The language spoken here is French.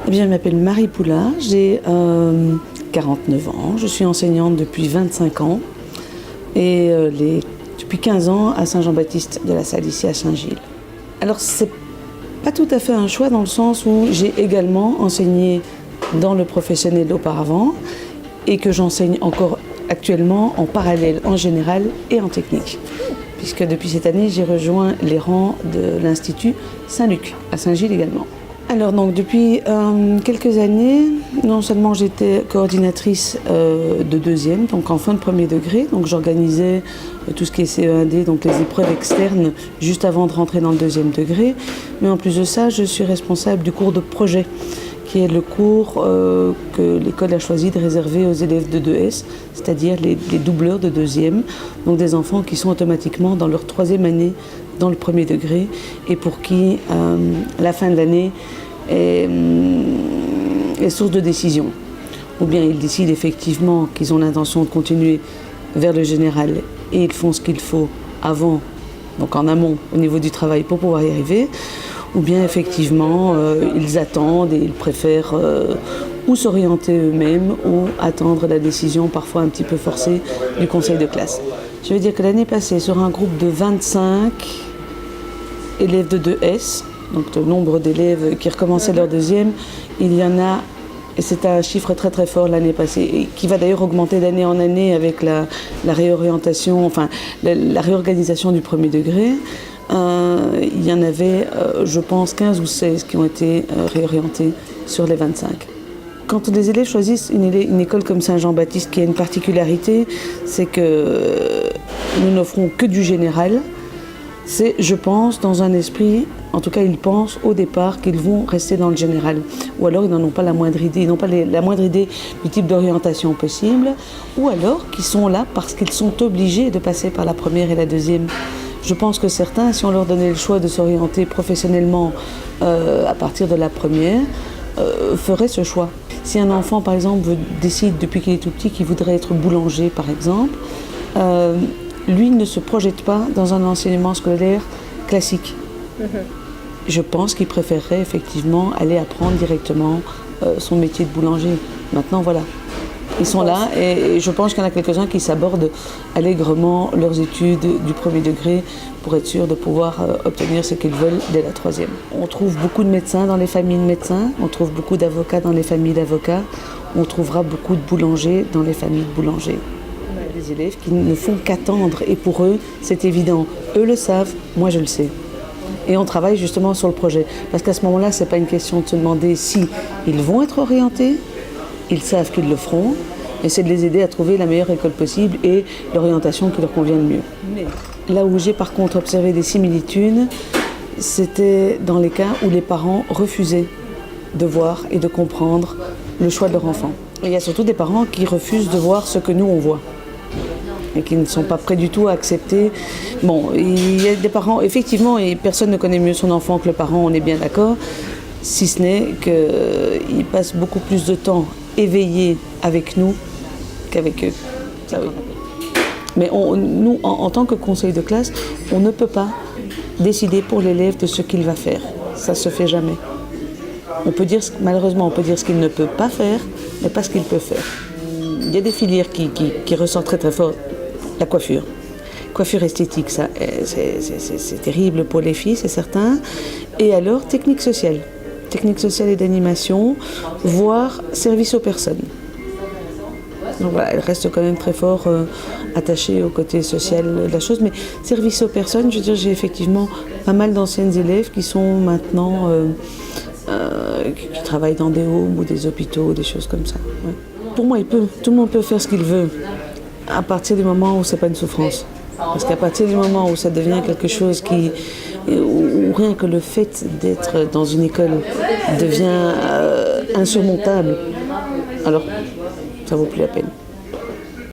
Eh bien, je m'appelle Marie Poulard, j'ai 49 ans, je suis enseignante depuis 25 ans et depuis 15 ans à Saint-Jean-Baptiste de la Salle ici à Saint-Gilles. Alors, c'est pas tout à fait un choix dans le sens où j'ai également enseigné dans le professionnel auparavant et que j'enseigne encore actuellement en parallèle, en général et en technique. Puisque depuis cette année, j'ai rejoint les rangs de l'Institut Saint-Luc, à Saint-Gilles également. Alors donc depuis quelques années, non seulement j'étais coordinatrice de deuxième, donc en fin de premier degré, donc j'organisais tout ce qui est CE1D, donc les épreuves externes, juste avant de rentrer dans le deuxième degré. Mais en plus de ça, je suis responsable du cours de projet, qui est le cours que l'école a choisi de réserver aux élèves de 2S, c'est-à-dire les doubleurs de deuxième, donc des enfants qui sont automatiquement dans leur troisième année dans le premier degré et pour qui la fin de l'année est source de décision. Ou bien ils décident effectivement qu'ils ont l'intention de continuer vers le général et ils font ce qu'il faut avant, donc en amont au niveau du travail pour pouvoir y arriver. Ou bien effectivement ils attendent et ils préfèrent ou s'orienter eux-mêmes ou attendre la décision parfois un petit peu forcée du conseil de classe. Je veux dire que l'année passée, sur un groupe de 25 élèves de 2S, donc le nombre d'élèves qui recommençaient leur deuxième, il y en a, et c'est un chiffre très très fort l'année passée, et qui va d'ailleurs augmenter d'année en année avec la réorientation, enfin la réorganisation du premier degré. Il y en avait, je pense, 15 ou 16 qui ont été réorientés sur les 25. Quand les élèves choisissent une école comme Saint-Jean-Baptiste, qui a une particularité, c'est que nous n'offrons que du général. C'est, je pense, dans un esprit, en tout cas ils pensent au départ qu'ils vont rester dans le général. Ou alors ils n'en ont pas la moindre idée, ils n'ont pas la moindre idée du type d'orientation possible. Ou alors qu'ils sont là parce qu'ils sont obligés de passer par la première et la deuxième. Je pense que certains, si on leur donnait le choix de s'orienter professionnellement à partir de la première, feraient ce choix. Si un enfant, par exemple, décide depuis qu'il est tout petit qu'il voudrait être boulanger, par exemple, lui ne se projette pas dans un enseignement scolaire classique. Je pense qu'il préférerait effectivement aller apprendre directement son métier de boulanger. Maintenant, voilà. Ils sont là et je pense qu'il y en a quelques-uns qui s'abordent allègrement leurs études du premier degré pour être sûr de pouvoir obtenir ce qu'ils veulent dès la troisième. On trouve beaucoup de médecins dans les familles de médecins, on trouve beaucoup d'avocats dans les familles d'avocats, on trouvera beaucoup de boulangers dans les familles de boulangers. Des élèves qui ne font qu'attendre et pour eux, c'est évident. Eux le savent, moi je le sais. Et on travaille justement sur le projet. Parce qu'à ce moment-là, ce n'est pas une question de se demander si ils vont être orientés, ils savent qu'ils le feront, et c'est de les aider à trouver la meilleure école possible et l'orientation qui leur convient le mieux. Mais là où j'ai par contre observé des similitudes, c'était dans les cas où les parents refusaient de voir et de comprendre le choix de leur enfant. Et il y a surtout des parents qui refusent de voir ce que nous on voit et qui ne sont pas prêts du tout à accepter. Bon, il y a des parents, effectivement, et personne ne connaît mieux son enfant que le parent, on est bien d'accord, si ce n'est qu'ils passent beaucoup plus de temps éveillés avec nous qu'avec eux. Ça, oui. Mais nous, en tant que conseil de classe, on ne peut pas décider pour l'élève de ce qu'il va faire. Ça ne se fait jamais. On peut dire, malheureusement, on peut dire ce qu'il ne peut pas faire, mais pas ce qu'il peut faire. Il y a des filières qui ressortent très très fort. La coiffure. Coiffure esthétique, ça, c'est terrible pour les filles, c'est certain. Et alors, technique sociale. Technique sociale et d'animation, voire service aux personnes. Donc voilà, elle reste quand même très fort attachée au côté social de la chose. Mais service aux personnes, je veux dire, j'ai effectivement pas mal d'anciennes élèves qui sont maintenant, qui travaillent dans des homes ou des hôpitaux, des choses comme ça. Ouais. Pour moi, tout le monde peut faire ce qu'il veut, à partir du moment où c'est pas une souffrance. Parce qu'à partir du moment où ça devient quelque chose où rien que le fait d'être dans une école devient insurmontable, alors ça vaut plus la peine.